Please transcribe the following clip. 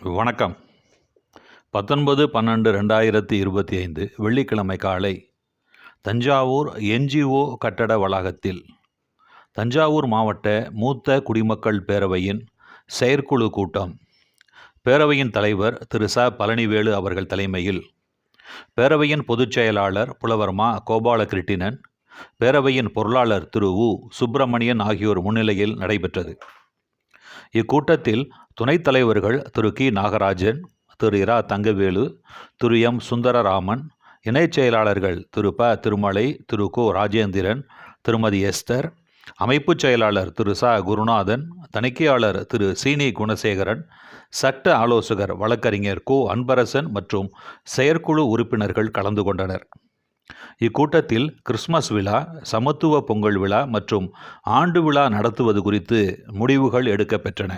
வணக்கம். 19/12/2025 வெள்ளிக்கிழமை காலை தஞ்சாவூர் என்ஜிஓ கட்டட வளாகத்தில் தஞ்சாவூர் மாவட்ட மூத்த குடிமக்கள் பேரவையின் செயற்குழு கூட்டம் பேரவையின் தலைவர் திரு ச. பழனிவேலு அவர்கள் தலைமையில் பேரவையின் பொதுச் செயலாளர் புலவர் மா. கோபாலகிருட்டிணன், பேரவையின் பொருளாளர் திரு உ. சுப்பிரமணியன் ஆகியோர் முன்னிலையில் நடைபெற்றது. இக்கூட்டத்தில் துணைத் தலைவர்கள் திரு கி. நாகராஜன், திரு இரா. தங்கவேலு, திரு எம். சுந்தரராமன், இணைச் செயலாளர்கள் திரு ப. திருமலை, திரு கோ. ராஜேந்திரன், திருமதி எஸ்தர், அமைப்புச் செயலாளர் திரு ச. குருநாதன், தணிக்கையாளர் திரு சீனி குணசேகரன், சட்ட ஆலோசகர் வழக்கறிஞர் கோ. அன்பரசன் மற்றும் செயற்குழு உறுப்பினர்கள் கலந்து கொண்டனர். இக்கூட்டத்தில் கிறிஸ்துமஸ் விழா, சமத்துவ பொங்கல் விழா மற்றும் ஆண்டு விழா நடத்துவது குறித்து முடிவுகள் எடுக்கப்பெற்றன.